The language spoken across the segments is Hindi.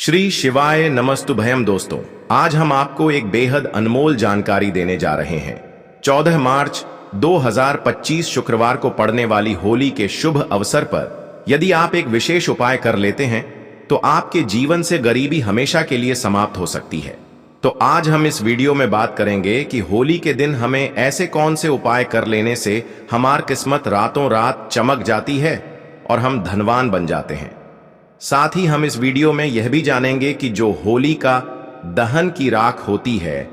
श्री शिवाय नमस्तुभयम दोस्तों, आज हम आपको एक बेहद अनमोल जानकारी देने जा रहे हैं। 14 मार्च 2025 शुक्रवार को पड़ने वाली होली के शुभ अवसर पर यदि आप एक विशेष उपाय कर लेते हैं तो आपके जीवन से गरीबी हमेशा के लिए समाप्त हो सकती है। तो आज हम इस वीडियो में बात करेंगे कि होली के दिन हमें ऐसे कौन से उपाय कर लेने से हमारी किस्मत रातों रात चमक जाती है और हम धनवान बन जाते हैं। साथ ही हम इस वीडियो में यह भी जानेंगे कि जो होली का दहन की राख होती है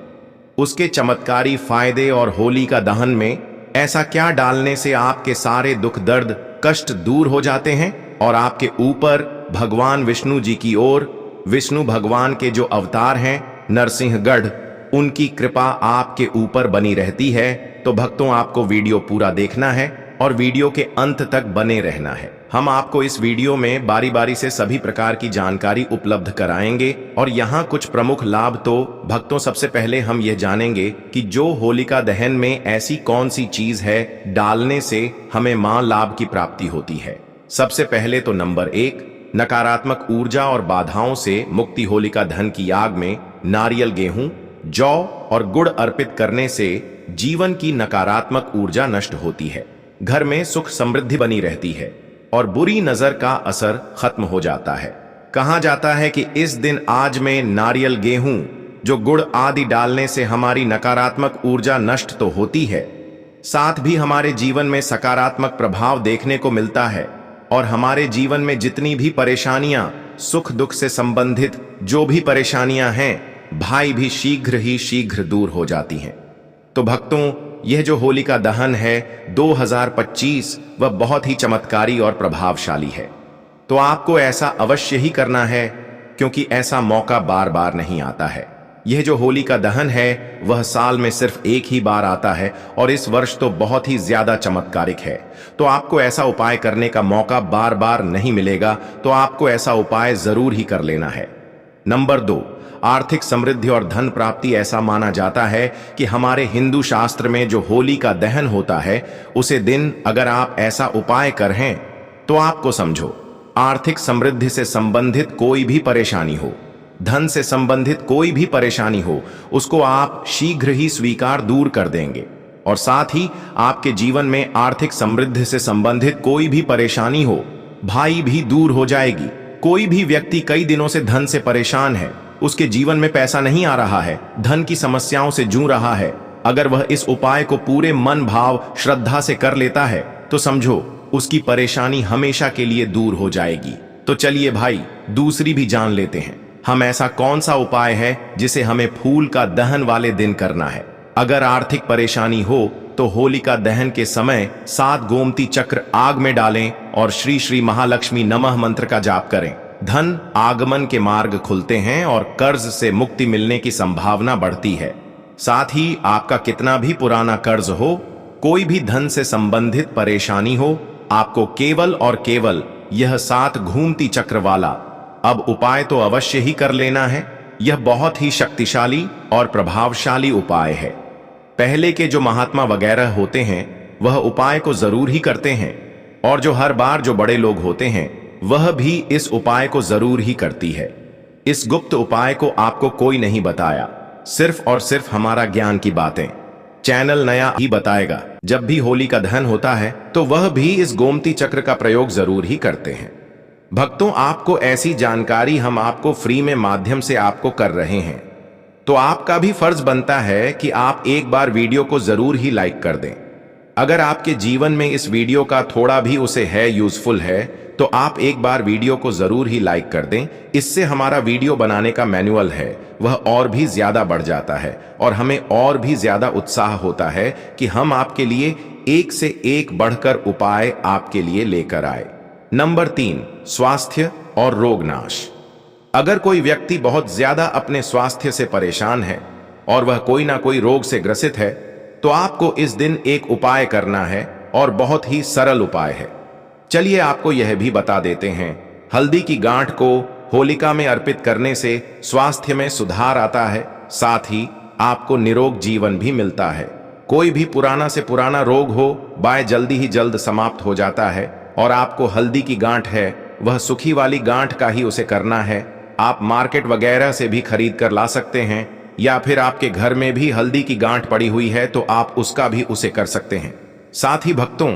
उसके चमत्कारी फायदे और होली का दहन में ऐसा क्या डालने से आपके सारे दुख दर्द कष्ट दूर हो जाते हैं और आपके ऊपर भगवान विष्णु जी की ओर विष्णु भगवान के जो अवतार हैं नरसिंहगढ़, उनकी कृपा आपके ऊपर बनी रहती है। तो भक्तों, आपको वीडियो पूरा देखना है और वीडियो के अंत तक बने रहना है। हम आपको इस वीडियो में बारी बारी से सभी प्रकार की जानकारी उपलब्ध कराएंगे और यहाँ कुछ प्रमुख लाभ। तो भक्तों, सबसे पहले हम यह जानेंगे कि जो होलिका दहन में ऐसी कौन सी चीज है डालने से हमें मां लाभ की प्राप्ति होती है। सबसे पहले तो नंबर 1, नकारात्मक ऊर्जा और बाधाओं से मुक्ति। होलिका दहन की आग में नारियल, गेहूं, जौ और गुड़ अर्पित करने से जीवन की नकारात्मक ऊर्जा नष्ट होती है, घर में सुख समृद्धि बनी रहती है और बुरी नजर का असर खत्म हो जाता है। कहा जाता है कि इस दिन आज में नारियल, गेहूं, जो गुड़ आदि डालने से हमारी नकारात्मक ऊर्जा नष्ट तो होती है, साथ भी हमारे जीवन में सकारात्मक प्रभाव देखने को मिलता है और हमारे जीवन में जितनी भी परेशानियां, सुख दुख से संबंधित जो भी परेशानियां हैं, भाई भी शीघ्र ही शीघ्र दूर हो जाती हैं। तो भक्तों, यह जो होलिका दहन है 2025 वह बहुत ही चमत्कारी और प्रभावशाली है। तो आपको ऐसा अवश्य ही करना है क्योंकि ऐसा मौका बार बार नहीं आता है। यह जो होलिका दहन है वह साल में सिर्फ एक ही बार आता है और इस वर्ष तो बहुत ही ज्यादा चमत्कारिक है। तो आपको ऐसा उपाय करने का मौका बार बार नहीं मिलेगा, तो आपको ऐसा उपाय जरूर ही कर लेना है। नंबर 2, आर्थिक समृद्धि और धन प्राप्ति। ऐसा माना जाता है कि हमारे हिंदू शास्त्र में जो होली का दहन होता है उसे दिन अगर आप ऐसा उपाय करें तो आपको समझो आर्थिक समृद्धि से संबंधित कोई भी परेशानी हो, धन से संबंधित कोई भी परेशानी हो, उसको आप शीघ्र ही स्वीकार दूर कर देंगे और साथ ही आपके जीवन में आर्थिक समृद्धि से संबंधित कोई भी परेशानी हो, भाई भी दूर हो जाएगी। कोई भी व्यक्ति कई दिनों से धन से परेशान है, उसके जीवन में पैसा नहीं आ रहा है, धन की समस्याओं से जूझ रहा है, अगर वह इस उपाय को पूरे मन भाव श्रद्धा से कर लेता है तो समझो उसकी परेशानी हमेशा के लिए दूर हो जाएगी। तो चलिए भाई, दूसरी भी जान लेते हैं हम ऐसा कौन सा उपाय है जिसे हमें फूल का दहन वाले दिन करना है। अगर आर्थिक परेशानी हो तो होलिका दहन के समय 7 गोमती चक्र आग में डालें और श्री श्री महालक्ष्मी नमः मंत्र का जाप करें। धन आगमन के मार्ग खुलते हैं और कर्ज से मुक्ति मिलने की संभावना बढ़ती है। साथ ही आपका कितना भी पुराना कर्ज हो, कोई भी धन से संबंधित परेशानी हो, आपको केवल और केवल यह 7 घूमती चक्र वाला अब उपाय तो अवश्य ही कर लेना है। यह बहुत ही शक्तिशाली और प्रभावशाली उपाय है। पहले के जो महात्मा वगैरह होते हैं वह उपाय को जरूर ही करते हैं और जो हर बार जो बड़े लोग होते हैं वह भी इस उपाय को जरूर ही करती है। इस गुप्त उपाय को आपको कोई नहीं बताया, सिर्फ और सिर्फ हमारा ज्ञान की बातें चैनल नया ही बताएगा। जब भी होली का दहन होता है तो वह भी इस गोमती चक्र का प्रयोग जरूर ही करते हैं। भक्तों, आपको ऐसी जानकारी हम आपको फ्री में माध्यम से आपको कर रहे हैं, तो आपका भी फर्ज बनता है कि आप एक बार वीडियो को जरूर ही लाइक कर दें। अगर आपके जीवन में इस वीडियो का थोड़ा भी उसे है यूजफुल है तो आप एक बार वीडियो को जरूर ही लाइक कर दें। इससे हमारा वीडियो बनाने का मैनुअल है वह और भी ज्यादा बढ़ जाता है और हमें और भी ज्यादा उत्साह होता है कि हम आपके लिए एक से एक बढ़कर उपाय आपके लिए लेकर आए। नंबर 3, स्वास्थ्य और रोग नाश। अगर कोई व्यक्ति बहुत ज्यादा अपने स्वास्थ्य से परेशान है और वह कोई ना कोई रोग से ग्रसित है तो आपको इस दिन एक उपाय करना है और बहुत ही सरल उपाय है। चलिए आपको यह भी बता देते हैं। हल्दी की गांठ को होलिका में अर्पित करने से स्वास्थ्य में सुधार आता है, साथ ही आपको निरोग जीवन भी मिलता है। कोई भी पुराना से पुराना रोग हो वह जल्दी ही जल्द समाप्त हो जाता है और आपको हल्दी की गांठ है वह सुखी वाली गांठ का ही उसे करना है आप मार्केट वगैरह से भी खरीद कर ला सकते हैं, या फिर आपके घर में भी हल्दी की गांठ पड़ी हुई है तो आप उसका भी उसे कर सकते हैं। साथ ही भक्तों,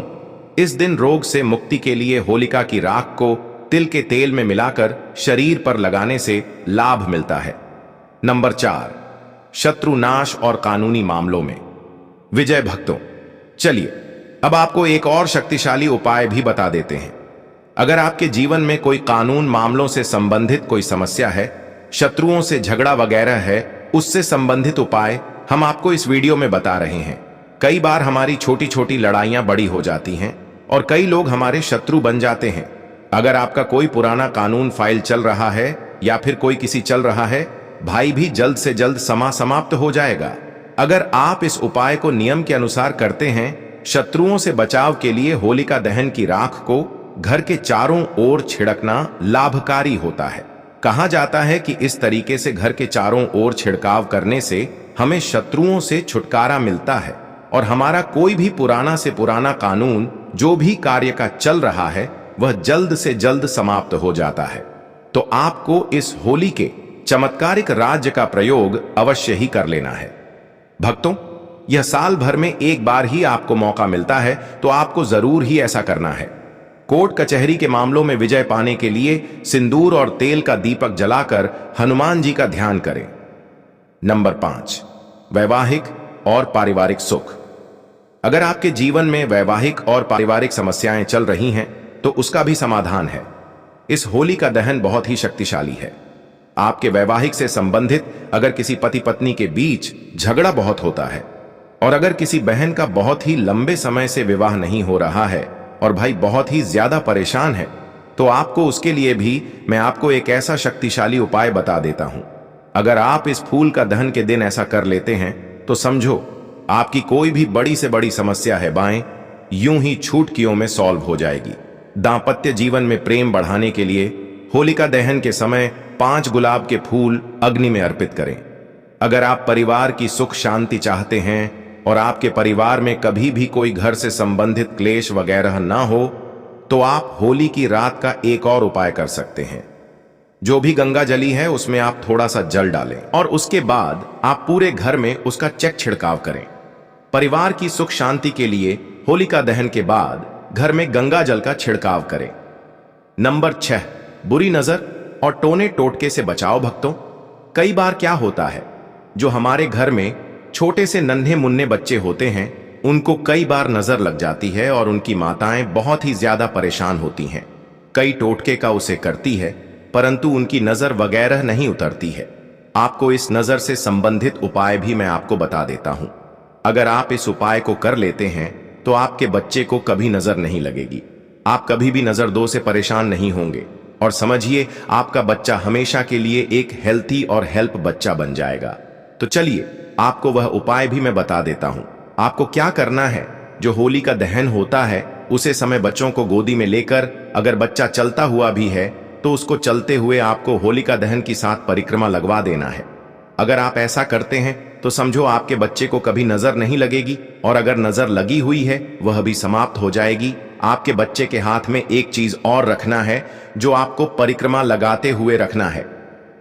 इस दिन रोग से मुक्ति के लिए होलिका की राख को तिल के तेल में मिलाकर शरीर पर लगाने से लाभ मिलता है। नंबर 4, शत्रुनाश और कानूनी मामलों में विजय। भक्तों, चलिए अब आपको एक और शक्तिशाली उपाय भी बता देते हैं। अगर आपके जीवन में कोई कानून मामलों से संबंधित कोई समस्या है, शत्रुओं से झगड़ा वगैरह है, उससे संबंधित उपाय हम आपको इस वीडियो में बता रहे हैं। कई बार हमारी छोटी छोटी लड़ाइयां बड़ी हो जाती हैं और कई लोग हमारे शत्रु बन जाते हैं। अगर आपका कोई पुराना कानून फाइल चल रहा है या फिर कोई किसी चल रहा है, भाई भी जल्द से जल्द समाप्त हो जाएगा। अगर आप इस उपाय को नियम के अनुसार करते हैं, शत्रुओं से बचाव के लिए होलिका दहन की राख को घर के चारों ओर छिड़कना लाभकारी होता है। कहा जाता है कि इस तरीके से घर के चारों ओर छिड़काव करने से हमें शत्रुओं से छुटकारा मिलता है और हमारा कोई भी पुराना से पुराना कानून जो भी कार्य का चल रहा है वह जल्द से जल्द समाप्त हो जाता है। तो आपको इस होली के चमत्कारिक राज्य का प्रयोग अवश्य ही कर लेना है। भक्तों, यह साल भर में एक बार ही आपको मौका मिलता है, तो आपको जरूर ही ऐसा करना है। कोर्ट कचहरी के मामलों में विजय पाने के लिए सिंदूर और तेल का दीपक जलाकर हनुमान जी का ध्यान करें। नंबर 5, वैवाहिक और पारिवारिक सुख। अगर आपके जीवन में वैवाहिक और पारिवारिक समस्याएं चल रही हैं, तो उसका भी समाधान है। इस होली का दहन बहुत ही शक्तिशाली है। आपके वैवाहिक से संबंधित अगर किसी पति पत्नी के बीच झगड़ा बहुत होता है और अगर किसी बहन का बहुत ही लंबे समय से विवाह नहीं हो रहा है और भाई बहुत ही ज्यादा परेशान है, तो आपको उसके लिए भी मैं आपको एक ऐसा शक्तिशाली उपाय बता देता हूं। अगर आप इस फूल का दहन के दिन ऐसा कर लेते हैं, तो समझो आपकी कोई भी बड़ी से बड़ी समस्या है बाएं यूं ही छूटकियों में सॉल्व हो जाएगी। दांपत्य जीवन में प्रेम बढ़ाने के लिए होलिका दहन के समय 5 गुलाब के फूल अग्नि में अर्पित करें। अगर आप परिवार की सुख शांति चाहते हैं और आपके परिवार में कभी भी कोई घर से संबंधित क्लेश वगैरह ना हो, तो आप होली की रात का एक और उपाय कर सकते हैं। जो भी गंगा जली है उसमें आप थोड़ा सा जल डालें और उसके बाद आप पूरे घर में उसका चेक छिड़काव करें। परिवार की सुख शांति के लिए होलिका दहन के बाद घर में गंगा जल का छिड़काव करें। नंबर 6, बुरी नजर और टोने टोटके से बचाओ। भक्तों, कई बार क्या होता है, जो हमारे घर में छोटे से नन्हे मुन्ने बच्चे होते हैं, उनको कई बार नजर लग जाती है और उनकी माताएं बहुत ही ज्यादा परेशान होती हैं। कई टोटके का उसे करती है, परंतु उनकी नजर वगैरह नहीं उतरती है। आपको इस नजर से संबंधित उपाय भी मैं आपको बता देता हूं। अगर आप इस उपाय को कर लेते हैं, तो आपके बच्चे को कभी नजर नहीं लगेगी। आप कभी भी नजर दो से परेशान नहीं होंगे और समझिए आपका बच्चा हमेशा के लिए एक हेल्थी और हेल्प बच्चा बन जाएगा। तो चलिए आपको वह उपाय भी मैं बता देता हूं। आपको क्या करना है, जो होली का दहन होता है उसे समय बच्चों को गोदी में लेकर, अगर बच्चा चलता हुआ भी है तो उसको चलते हुए आपको होलिका दहन की साथ परिक्रमा लगवा देना है। अगर आप ऐसा करते हैं तो समझो आपके बच्चे को कभी नजर नहीं लगेगी और अगर नजर लगी हुई है वह भी समाप्त हो जाएगी। आपके बच्चे के हाथ में एक चीज और रखना है, जो आपको परिक्रमा लगाते हुए रखना है।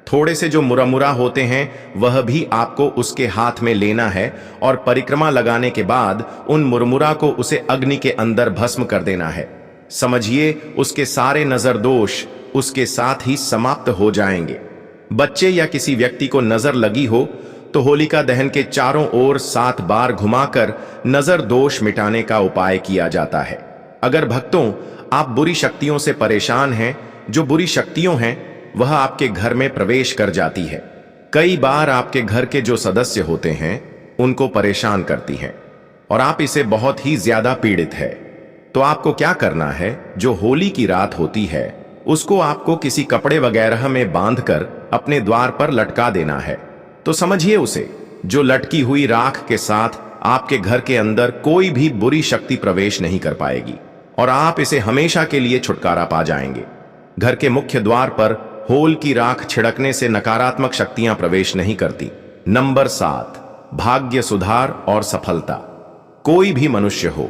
थोड़े से जो मुरमुरा होते हैं वह भी आपको उसके हाथ में लेना है और परिक्रमा लगाने के बाद उन मुरमुरा को उसे अग्नि के अंदर भस्म कर देना है। समझिए उसके सारे नजर दोष उसके साथ ही समाप्त हो जाएंगे। बच्चे या किसी व्यक्ति को नजर लगी हो तो होलिका दहन के चारों ओर 7 बार घुमाकर नजर दोष मिटाने का उपाय किया जाता है। अगर भक्तों आप बुरी शक्तियों से परेशान हैं, जो बुरी शक्तियों हैं वह आपके घर में प्रवेश कर जाती है। कई बार आपके घर के जो सदस्य होते हैं उनको परेशान करती हैं और आप इसे बहुत ही ज्यादा पीड़ित है। तो आपको क्या करना है, जो होली की रात होती है उसको आपको किसी कपड़े वगैरह में बांधकर अपने द्वार पर लटका देना है। तो समझिए उसे, जो लटकी हुई राख के साथ आपके घर के अंदर कोई भी बुरी शक्ति प्रवेश नहीं कर पाएगी और आप इसे हमेशा के लिए छुटकारा पा जाएंगे। घर के मुख्य द्वार पर होल की राख छिड़कने से नकारात्मक शक्तियां प्रवेश नहीं करती। नंबर 7, भाग्य सुधार और सफलता। कोई भी मनुष्य हो,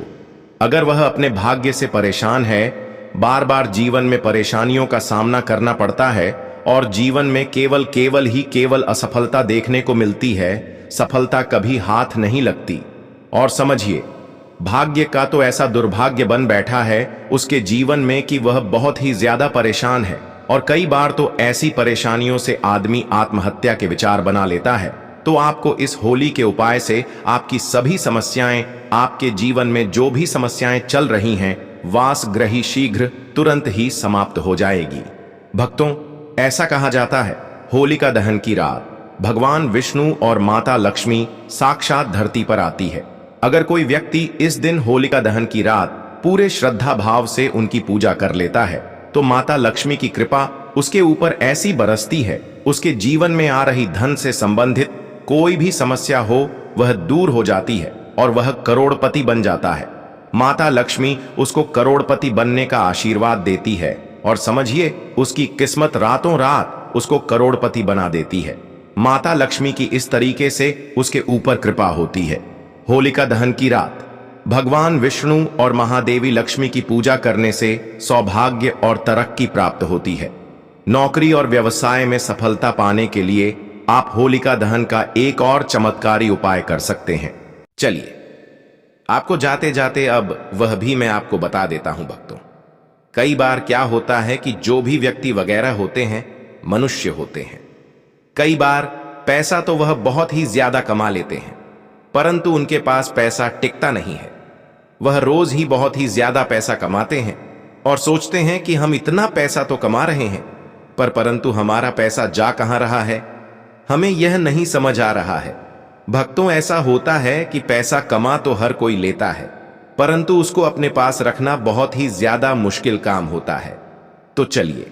अगर वह अपने भाग्य से परेशान है, बार बार जीवन में परेशानियों का सामना करना पड़ता है और जीवन में केवल असफलता देखने को मिलती है, सफलता कभी हाथ नहीं लगती। और समझिए, भाग्य का तो ऐसा दुर्भाग्य बन बैठा है उसके जीवन में कि वह बहुत ही ज्यादा परेशान है, और कई बार तो ऐसी परेशानियों से आदमी आत्महत्या के विचार बना लेता है। तो आपको इस होली के उपाय से आपकी सभी समस्याएं, आपके जीवन में जो भी समस्याएं चल रही हैं, वासग्रही शीघ्र तुरंत ही समाप्त हो जाएगी। भक्तों, ऐसा कहा जाता है, होलिका दहन की रात भगवान विष्णु और माता लक्ष्मी साक्षात धरती पर आती है। अगर कोई व्यक्ति इस दिन होलिका दहन की रात पूरे श्रद्धा भाव से उनकी पूजा कर लेता है तो माता लक्ष्मी की कृपा उसके ऊपर ऐसी बरसती है, उसके जीवन में आ रही धन से संबंधित कोई भी समस्या हो वह दूर हो जाती है और वह करोड़पति बन जाता है। माता लक्ष्मी उसको करोड़पति बनने का आशीर्वाद देती है और समझिए, उसकी किस्मत रातों रात उसको करोड़पति बना देती है। माता लक्ष्मी की इस तरीके से उसके ऊपर कृपा होती है। होलिका दहन की रात भगवान विष्णु और महादेवी लक्ष्मी की पूजा करने से सौभाग्य और तरक्की प्राप्त होती है। नौकरी और व्यवसाय में सफलता पाने के लिए आप होलिका दहन का एक और चमत्कारी उपाय कर सकते हैं। चलिए, आपको जाते जाते अब वह भी मैं आपको बता देता हूं। भक्तों, कई बार क्या होता है कि जो भी व्यक्ति वगैरह होते हैं, मनुष्य होते हैं, कई बार पैसा तो वह बहुत ही ज्यादा कमा लेते हैं, परंतु उनके पास पैसा टिकता नहीं है। वह रोज ही बहुत ही ज्यादा पैसा कमाते हैं और सोचते हैं कि हम इतना पैसा तो कमा रहे हैं, परंतु हमारा पैसा जा कहां रहा है, हमें यह नहीं समझ आ रहा है। भक्तों, ऐसा होता है कि पैसा कमा तो हर कोई लेता है, परंतु उसको अपने पास रखना बहुत ही ज्यादा मुश्किल काम होता है। तो चलिए,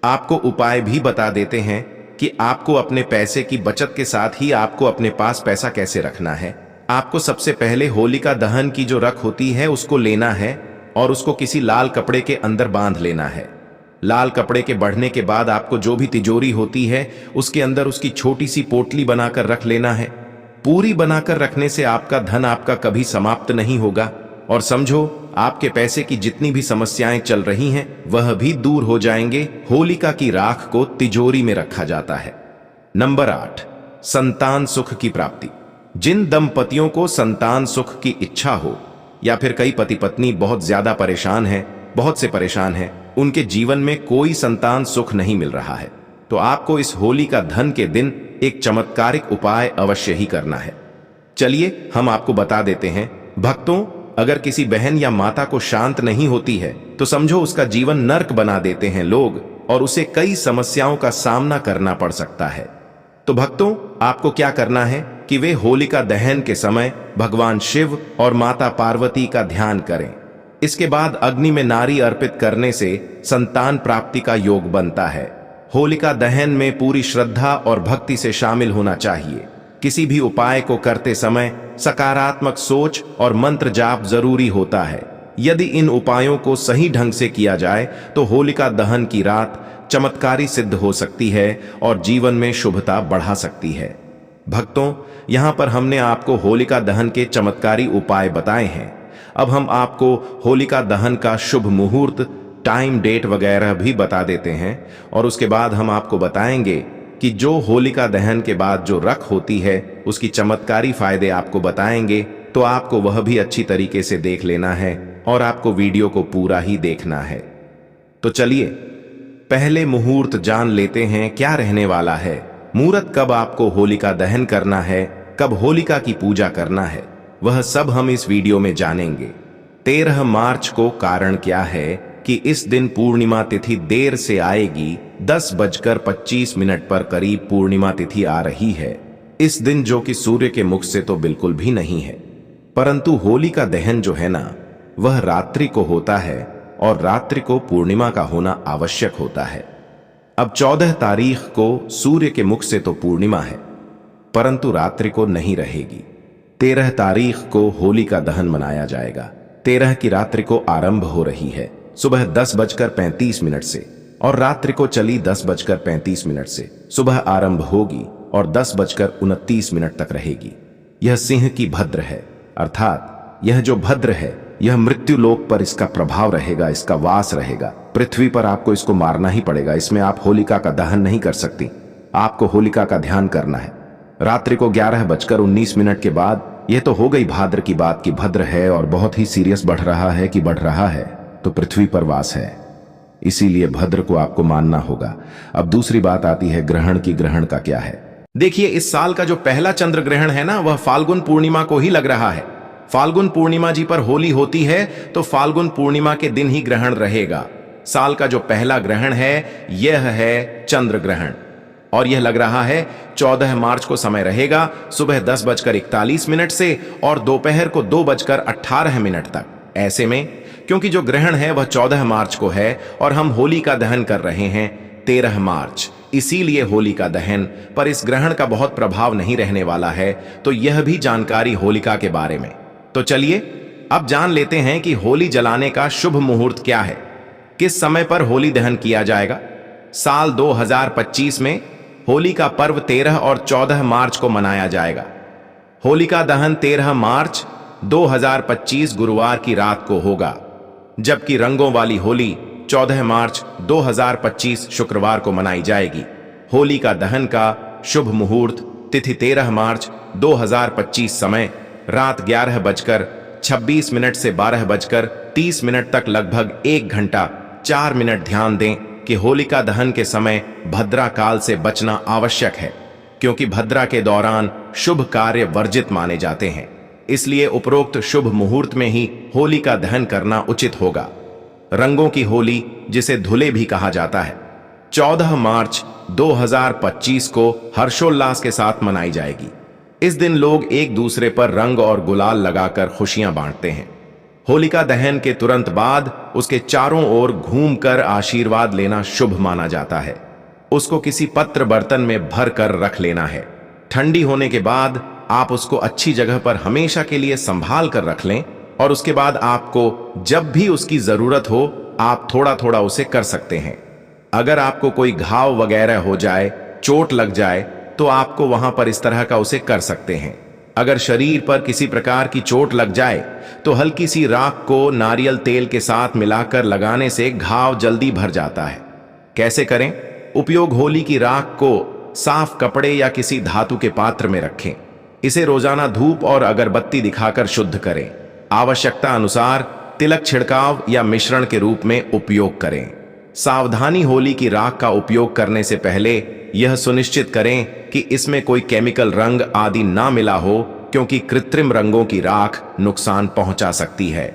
आपको उपाय भी बता देते हैं कि आपको अपने पैसे की बचत के साथ ही आपको अपने पास पैसा कैसे रखना है। आपको सबसे पहले होलिका दहन की जो रख होती है उसको लेना है और उसको किसी लाल कपड़े के अंदर बांध लेना है। लाल कपड़े के बढ़ने के बाद आपको जो भी तिजोरी होती है उसके अंदर उसकी छोटी सी पोटली बनाकर रख लेना है। पूरी बनाकर रखने से आपका धन आपका कभी समाप्त नहीं होगा, और समझो, आपके पैसे की जितनी भी समस्याएं चल रही हैं वह भी दूर हो जाएंगे। होलिका की राख को तिजोरी में रखा जाता है। नंबर 8, संतान सुख की प्राप्ति। जिन दंपतियों को संतान सुख की इच्छा हो, या फिर कई पति पत्नी बहुत ज्यादा परेशान हैं, बहुत से परेशान हैं, उनके जीवन में कोई संतान सुख नहीं मिल रहा है, तो आपको इस होलिका दहन के दिन एक चमत्कारिक उपाय अवश्य ही करना है। चलिए, हम आपको बता देते हैं। भक्तों, अगर किसी बहन या माता को शांत नहीं होती है तो समझो उसका जीवन नर्क बना देते हैं लोग, और उसे कई समस्याओं का सामना करना पड़ सकता है। तो भक्तों, आपको क्या करना है कि वे होलिका दहन के समय भगवान शिव और माता पार्वती का ध्यान करें। इसके बाद अग्नि में नारी अर्पित करने से संतान प्राप्ति का योग बनता है। होलिका दहन में पूरी श्रद्धा और भक्ति से शामिल होना चाहिए। किसी भी उपाय को करते समय सकारात्मक सोच और मंत्र जाप जरूरी होता है। यदि इन उपायों को सही ढंग से किया जाए तो होलिका दहन की रात चमत्कारी सिद्ध हो सकती है और जीवन में शुभता बढ़ा सकती है। भक्तों, यहाँ पर हमने आपको होलिका दहन के चमत्कारी उपाय बताए हैं। अब हम आपको होलिका दहन का शुभ मुहूर्त, टाइम, डेट वगैरह भी बता देते हैं, और उसके बाद हम आपको बताएंगे कि जो होलिका दहन के बाद जो रख होती है उसकी चमत्कारी फायदे आपको बताएंगे। तो आपको वह भी अच्छी तरीके से देख लेना है और आपको वीडियो को पूरा ही देखना है। तो चलिए, पहले मुहूर्त जान लेते हैं क्या रहने वाला है। मुहूर्त कब आपको होलिका दहन करना है, कब होलिका की पूजा करना है, वह सब हम इस वीडियो में जानेंगे। 13 मार्च को कारण क्या है कि इस दिन पूर्णिमा तिथि देर से आएगी। 10:25 पर करीब पूर्णिमा तिथि आ रही है इस दिन, जो कि सूर्य के मुख से तो बिल्कुल भी नहीं है, परंतु होलिका दहन जो है ना, वह रात्रि को होता है और रात्रि को पूर्णिमा का होना आवश्यक होता है। अब 14 तारीख को सूर्य के मुख से तो पूर्णिमा है, परंतु रात्रि को नहीं रहेगी। 13 तारीख को होलिका दहन मनाया जाएगा। 13 की रात्रि को आरंभ हो रही है सुबह 10:35 से, और रात्रि को चली 10:35 से। सुबह आरंभ होगी और 10:29 तक रहेगी। यह सिंह की भद्र है, अर्थात यह जो भद्र है यह मृत्यु लोक पर इसका प्रभाव रहेगा, इसका वास रहेगा। पृथ्वी पर आपको इसको मारना ही पड़ेगा। इसमें आप होलिका का दहन नहीं कर सकती। आपको होलिका का ध्यान करना है। रात्रि को 11:19 के बाद, यह तो हो गई भाद्र की बात कि भद्र है और बहुत ही सीरियस बढ़ रहा है कि बढ़ रहा है तो पृथ्वी पर वास है, इसीलिए भद्र को आपको मानना होगा। अब दूसरी बात आती है ग्रहण की। ग्रहण का क्या है? देखिए, इस साल का जो पहला चंद्र ग्रहण है ना, वह फाल्गुन पूर्णिमा को ही लग रहा है। फाल्गुन पूर्णिमा जी पर होली होती है तो फाल्गुन पूर्णिमा के दिन ही ग्रहण रहेगा। साल का जो पहला ग्रहण है यह है चंद्र ग्रहण और यह लग रहा है 14 मार्च को समय रहेगा सुबह 10:41 से और दोपहर को 2:18 तक। ऐसे में क्योंकि जो ग्रहण है वह 14 मार्च को है और हम होली का दहन कर रहे हैं 13 मार्च, इसीलिए होली का दहन पर इस ग्रहण का बहुत प्रभाव नहीं रहने वाला है। तो यह भी जानकारी होलिका के बारे में। तो चलिए अब जान लेते हैं कि होली जलाने का शुभ मुहूर्त क्या है, किस समय पर होली दहन किया जाएगा। साल 2025 में होली का पर्व 13 और 14 मार्च को मनाया जाएगा। होली का दहन 13 मार्च 2025 गुरुवार की रात को होगा, जबकि रंगों वाली होली 14 मार्च 2025 शुक्रवार को मनाई जाएगी। होली का दहन का शुभ मुहूर्त तिथि 13 मार्च 2025, समय रात 11:26 से 12:30 तक, लगभग 1 घंटा 4 मिनट। ध्यान दें कि होलिका दहन के समय भद्रा काल से बचना आवश्यक है, क्योंकि भद्रा के दौरान शुभ कार्य वर्जित माने जाते हैं। इसलिए उपरोक्त शुभ मुहूर्त में ही होलिका दहन करना उचित होगा। रंगों की होली, जिसे धुले भी कहा जाता है, 14 मार्च 2025 को हर्षोल्लास के साथ मनाई जाएगी। इस दिन लोग एक दूसरे पर रंग और गुलाल लगाकर खुशियां बांटते हैं। होलिका दहन के तुरंत बाद उसके चारों ओर घूमकर आशीर्वाद लेना शुभ माना जाता है। उसको किसी पत्र बर्तन में भर कर रख लेना है। ठंडी होने के बाद आप उसको अच्छी जगह पर हमेशा के लिए संभाल कर रख लें और उसके बाद आपको जब भी उसकी जरूरत हो आप थोड़ा थोड़ा उसे कर सकते हैं। अगर आपको कोई घाव वगैरह हो जाए, चोट लग जाए, तो आपको वहां पर इस तरह का उसे कर सकते हैं। अगर शरीर पर किसी प्रकार की चोट लग जाए तो हल्की सी राख को नारियल तेल के साथ मिलाकर लगाने से घाव जल्दी भर जाता है। कैसे करें? उपयोग होली की राख को साफ कपड़े या किसी धातु के पात्र में रखें। इसे रोजाना धूप और अगरबत्ती दिखाकर शुद्ध करें। आवश्यकता अनुसार तिलक छिड़काव या मिश्रण के रूप में उपयोग करें। सावधानी, होली की राख का उपयोग करने से पहले यह सुनिश्चित करें कि इसमें कोई केमिकल रंग आदि ना मिला हो, क्योंकि कृत्रिम रंगों की राख नुकसान पहुंचा सकती है।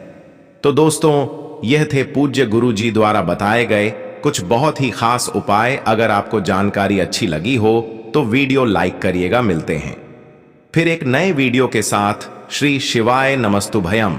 तो दोस्तों, यह थे पूज्य गुरु जी द्वारा बताए गए कुछ बहुत ही खास उपाय। अगर आपको जानकारी अच्छी लगी हो तो वीडियो लाइक करिएगा। मिलते हैं फिर एक नए वीडियो के साथ। श्री शिवाय नमस्तुभयम।